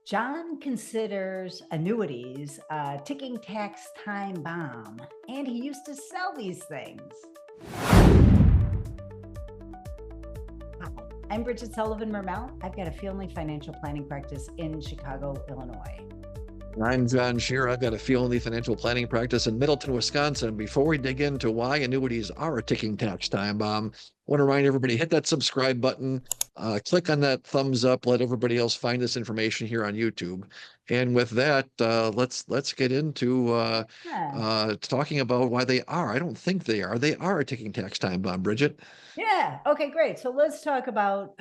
John considers annuities a ticking tax time bomb, and he used to sell these things. Hi, I'm Bridget Sullivan Mermel. I've got a family financial planning practice in Chicago, Illinois. I'm John Shear. I've got a fee-only financial planning practice in Middleton, Wisconsin. Before we dig into why annuities are a ticking tax time bomb, I want to remind everybody, hit that subscribe button, click on that thumbs up, let everybody else find this information here on YouTube. And with that, let's get into Yeah. talking about why they are. I don't think they are. They are a ticking tax time bomb, Bridget. Yeah. Okay, great. So let's talk about,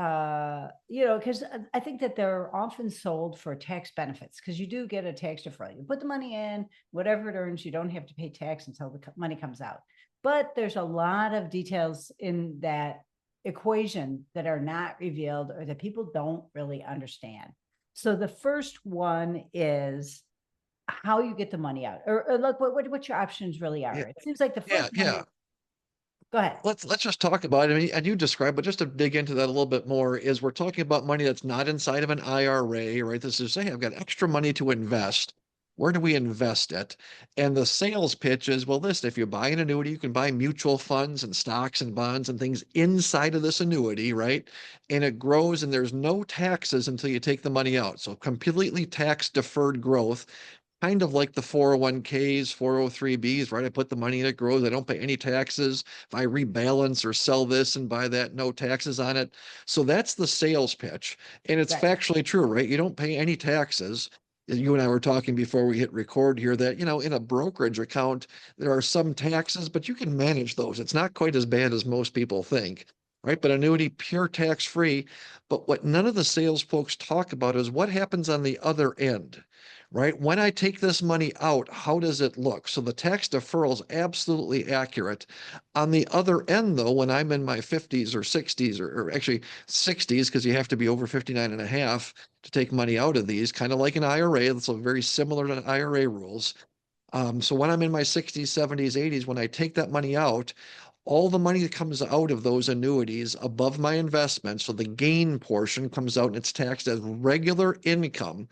because I think that they're often sold for tax benefits because you do get a tax deferral. You put the money in, whatever it earns, you don't have to pay tax until the money comes out. But there's a lot of details in that equation that are not revealed or that people don't really understand. So the first one is how you get the money out, or look, what your options really are. Yeah, It seems like the yeah, first one yeah. is, go ahead. Let's just talk about it. I mean, and you describe, but just to dig into that a little bit more, is we're talking about money that's not inside of an IRA, right? This is saying I've got extra money to invest. Where do we invest it? And the sales pitch is, well, listen, if you buy an annuity, you can buy mutual funds and stocks and bonds and things inside of this annuity, right? And it grows and there's no taxes until you take the money out. So completely tax deferred growth, kind of like the 401ks, 403bs, right? I put the money in, it grows. I don't pay any taxes. If I rebalance or sell this and buy that, no taxes on it. So that's the sales pitch. And it's Right. factually true, right? You don't pay any taxes. You and I were talking before we hit record here that, in a brokerage account, there are some taxes, but you can manage those. It's not quite as bad as most people think, right? But annuity, pure tax free. But what none of the sales folks talk about is what happens on the other end, right? When I take this money out, how does it look? So the tax deferral is absolutely accurate. On the other end, though, when I'm in my 50s or 60s, or actually 60s, because you have to be over 59 and a half to take money out of these, kind of like an IRA, that's very similar to IRA rules. So when I'm in my 60s, 70s, 80s, when I take that money out, all the money that comes out of those annuities above my investment, so the gain portion comes out and it's taxed as regular income.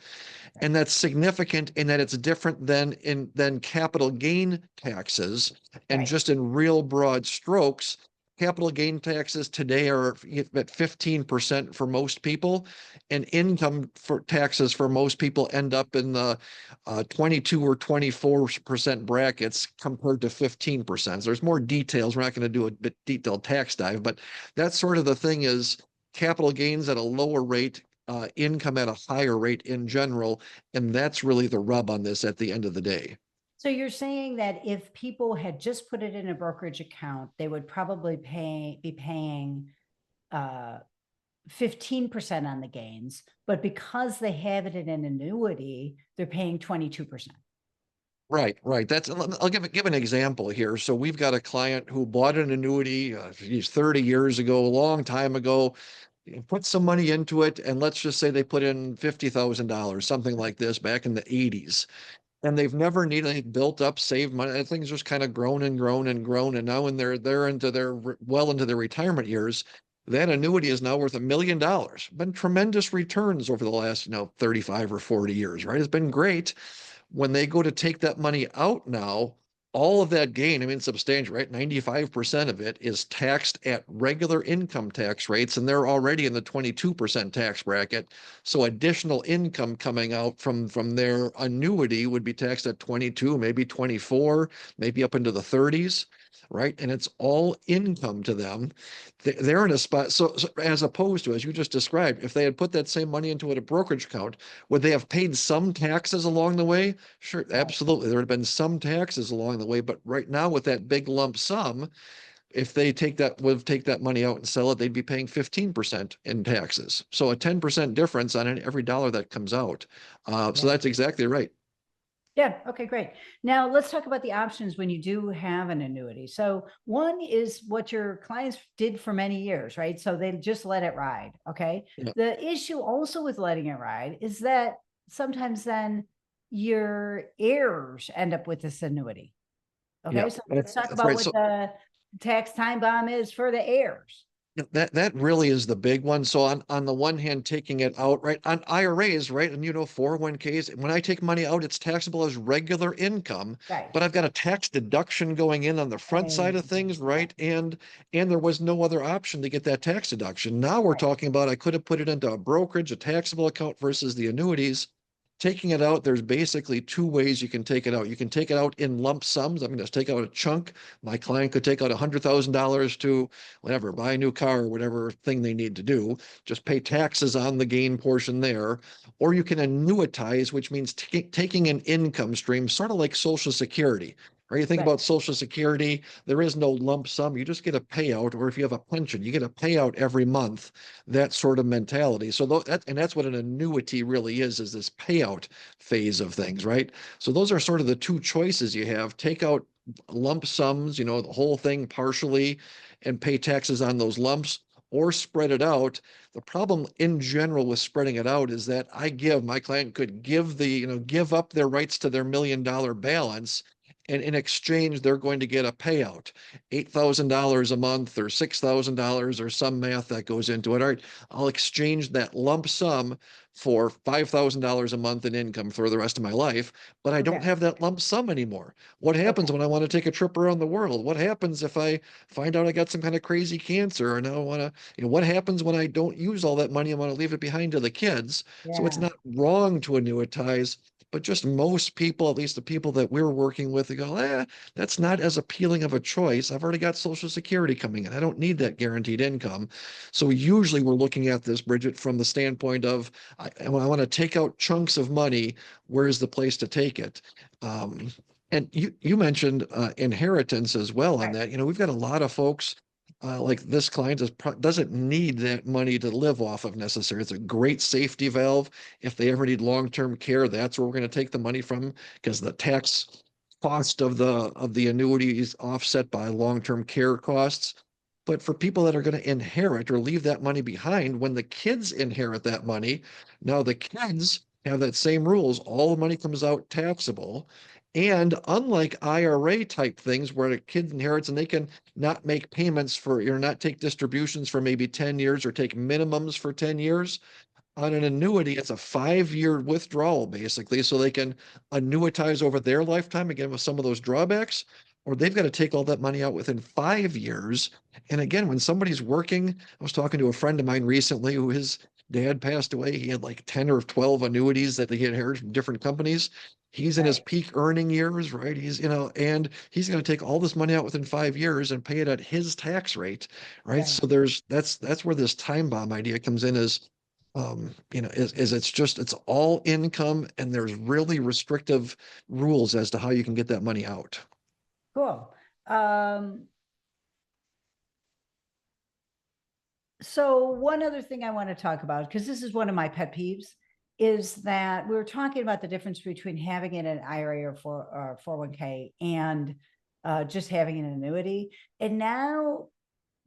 And that's significant in that it's different than capital gain taxes. And Right. just in real broad strokes, capital gain taxes today are at 15% for most people, and income for taxes for most people end up in the 22 or 24% brackets compared to 15%. So there's more details. We're not going to do a bit detailed tax dive, but that's sort of the thing is capital gains at a lower rate, income at a higher rate in general. And that's really the rub on this at the end of the day. So you're saying that if people had just put it in a brokerage account, they would probably be paying 15% on the gains, but because they have it in an annuity, they're paying 22%. Right, right. I'll give an example here. So we've got a client who bought an annuity, 30 years ago, a long time ago, put some money into it, and let's just say they put in $50,000, something like this, back in the 80s. And they've never needed built up saved money. Things just kind of grown and grown and grown. And now when they're into well into their retirement years, that annuity is now worth $1 million. Been tremendous returns over the last, 35 or 40 years, right? It's been great. When they go to take that money out now, all of that gain, I mean, substantial, right? 95% of it is taxed at regular income tax rates, and they're already in the 22% tax bracket. So additional income coming out from their annuity would be taxed at 22, maybe 24, maybe up into the 30s, right? And it's all income to them. They're in a spot. So as opposed to, as you just described, if they had put that same money into a brokerage account, would they have paid some taxes along the way? Sure, Right. absolutely. There would have been some taxes along the way, but right now with that big lump sum, if they take that money out and sell it, they'd be paying 15% in taxes. So a 10% difference on every dollar that comes out. So Yeah. that's exactly right. Yeah. Okay, great. Now let's talk about the options when you do have an annuity. So one is what your clients did for many years, right? So they just let it ride. Okay. Yeah, The issue also with letting it ride is that sometimes then your heirs end up with this annuity. yeah, Okay. So let's talk that's about right. what So the tax time bomb is for the heirs. That really is the big one. So on the one hand, taking it out, right, on IRAs, right, and 401ks, when I take money out, it's taxable as regular income, Right. but I've got a tax deduction going in on the front side of things, Yeah, right? And there was no other option to get that tax deduction. Now we're right, talking about I could have put it into a brokerage, a taxable account versus the annuities. Taking it out, there's basically two ways you can take it out. You can take it out in lump sums. I'm going to take out a chunk. My client could take out $100,000 to whatever, buy a new car or whatever thing they need to do. Just pay taxes on the gain portion there. Or you can annuitize, which means taking an income stream, sort of like Social Security. Right? You think right. about Social Security, there is no lump sum. You just get a payout, or if you have a pension, you get a payout every month, that sort of mentality. So that's what an annuity really is this payout phase of things, right? So those are sort of the two choices you have. Take out lump sums, the whole thing partially, and pay taxes on those lumps, or spread it out. The problem in general with spreading it out is that my client could give up their rights to their $1 million balance. And in exchange, they're going to get a payout, $8,000 a month or $6,000 or some math that goes into it. All right, I'll exchange that lump sum for $5,000 a month in income for the rest of my life, but I don't Okay, have that lump sum anymore. What okay, happens when I want to take a trip around the world? What happens if I find out I got some kind of crazy cancer, or now I want to, what happens when I don't use all that money? I want to leave it behind to the kids. So it's yeah, not wrong to annuitize, but just most people, at least the people that we're working with, they go, that's not as appealing of a choice. I've already got Social Security coming in. I don't need that guaranteed income. So usually we're looking at this, Bridget, from the standpoint of I want to take out chunks of money. Where's the place to take it? Um, and you mentioned inheritance as well on right, that. We've got a lot of folks like this client doesn't need that money to live off of necessarily. It's a great safety valve. If they ever need long-term care, that's where we're going to take the money from, because the tax cost of the annuity is offset by long-term care costs. But for people that are going to inherit or leave that money behind, when the kids inherit that money, now the kids have that same rules. All the money comes out taxable. And unlike IRA type things where a kid inherits and they can not make payments for, or not take distributions for maybe 10 years or take minimums for 10 years, on an annuity, it's a 5-year withdrawal basically, so they can annuitize over their lifetime again with some of those drawbacks, or they've got to take all that money out within 5 years. And again, when somebody's working, I was talking to a friend of mine recently who his dad passed away. He had like 10 or 12 annuities that he inherited from different companies. He's in his right, peak earning years, right? And he's going to take all this money out within 5 years and pay it at his tax rate, right? right. So that's where this time bomb idea comes in, is it's all income, and there's really restrictive rules as to how you can get that money out. Cool. Um, so one other thing I want to talk about, because this is one of my pet peeves, is that we were talking about the difference between having it in an IRA or 401k and just having an annuity. And now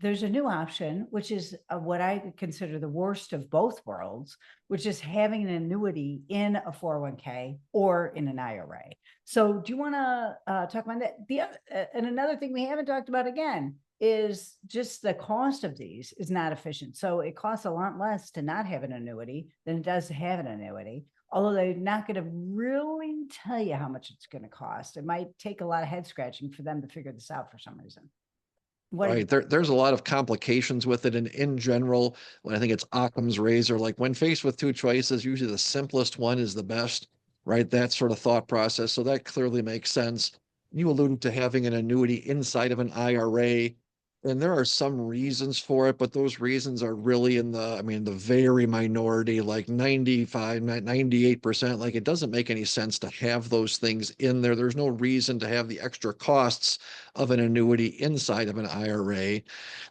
there's a new option, which is what I consider the worst of both worlds, which is having an annuity in a 401k or in an IRA. So do you want to talk about that? And another thing we haven't talked about again is just the cost of these is not efficient. So it costs a lot less to not have an annuity than it does to have an annuity. Although they're not going to really tell you how much it's going to cost. It might take a lot of head scratching for them to figure this out for some reason. What do you Right. There's a lot of complications with it. And in general, when I think it's Occam's razor, like when faced with two choices, usually the simplest one is the best, right? That sort of thought process. So that clearly makes sense. You alluded to having an annuity inside of an IRA, and there are some reasons for it, but those reasons are really the very minority, like 95, 98%. Like it doesn't make any sense to have those things in there. There's no reason to have the extra costs of an annuity inside of an IRA. I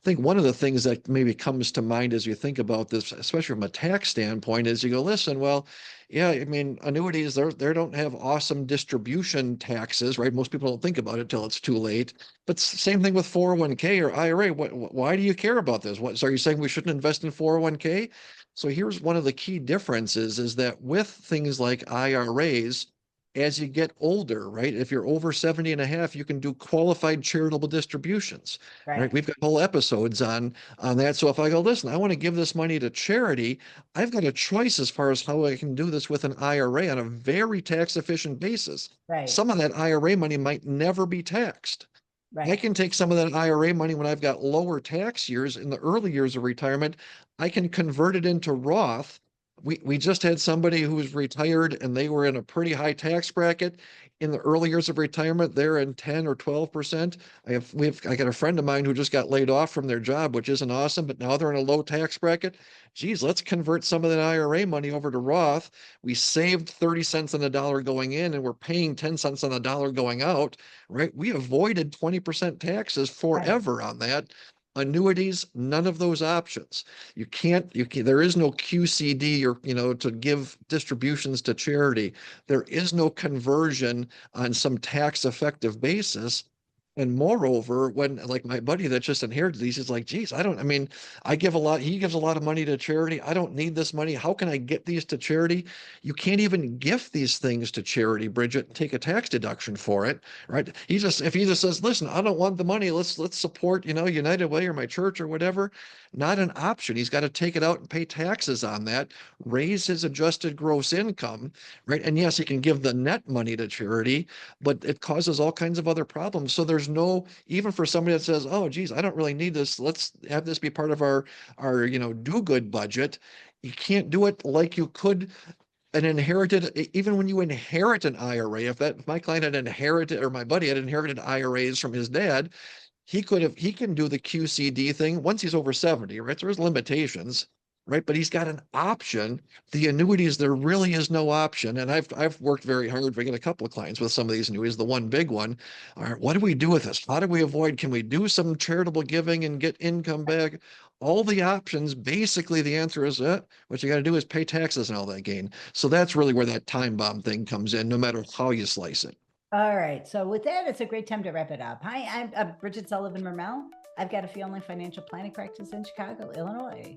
think one of the things that maybe comes to mind as you think about this, especially from a tax standpoint, is you go, listen, well, yeah, annuities, they don't have awesome distribution taxes, right? Most people don't think about it till it's too late. But same thing with 401k or IRA. Why do you care about this? So are you saying we shouldn't invest in 401k? So here's one of the key differences is that with things like IRAs, as you get older, right? If you're over 70 and a half, you can do qualified charitable distributions, right? Right. We've got whole episodes on that. So if I go, listen, I want to give this money to charity, I've got a choice as far as how I can do this with an IRA on a very tax efficient basis. Right. Some of that IRA money might never be taxed. I Right. can take some of that IRA money when I've got lower tax years in the early years of retirement. I can convert it into Roth. We just had somebody who was retired and they were in a pretty high tax bracket. In the early years of retirement, they're in 10 or 12%. I got a friend of mine who just got laid off from their job, which isn't awesome, but now they're in a low tax bracket. Geez, let's convert some of that IRA money over to Roth. We saved 30 cents on the dollar going in and we're paying 10 cents on the dollar going out, right? We avoided 20% taxes Right. forever on that. Annuities, none of those options. There is no QCD or, to give distributions to charity. There is no conversion on some tax effective basis. And moreover, when like my buddy that just inherited these is like, geez, I give a lot, he gives a lot of money to charity. I don't need this money. How can I get these to charity? You can't even gift these things to charity, Bridget, and take a tax deduction for it, right? If he just says, listen, I don't want the money, let's support, United Way or my church or whatever. Not an option. He's got to take it out and pay taxes on that, raise his adjusted gross income, right? And yes, he can give the net money to charity, but it causes all kinds of other problems. So there's no, even for somebody that says, oh, geez, I don't really need this. Let's have this be part of our do good budget. You can't do it like you could an inherited, even when you inherit an IRA, if my client had inherited, or my buddy had inherited IRAs from his dad, he can do the QCD thing once he's over 70, right? There's limitations, right? But he's got an option. The annuities, there really is no option. And I've worked very hard. We get a couple of clients with some of these annuities. The one big one, all right, what do we do with this? How do we avoid? Can we do some charitable giving and get income back? All the options, basically the answer is what you got to do is pay taxes and all that gain. So that's really where that time bomb thing comes in, no matter how you slice it. All right. So with that, it's a great time to wrap it up. Hi, I'm Bridget Sullivan Mermel. I've got a fee only financial planning practice in Chicago, Illinois.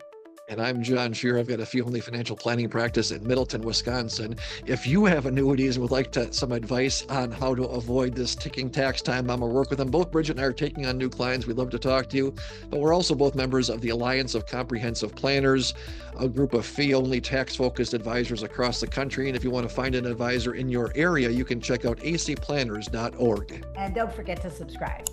And I'm John Shear. I've got a fee only financial planning practice in Middleton, Wisconsin. If you have annuities and would like some advice on how to avoid this ticking tax time bomb or work with them, both Bridget and I are taking on new clients. We'd love to talk to you. But we're also both members of the Alliance of Comprehensive Planners, a group of fee only tax focused advisors across the country. And if you want to find an advisor in your area, you can check out acplanners.org. And don't forget to subscribe.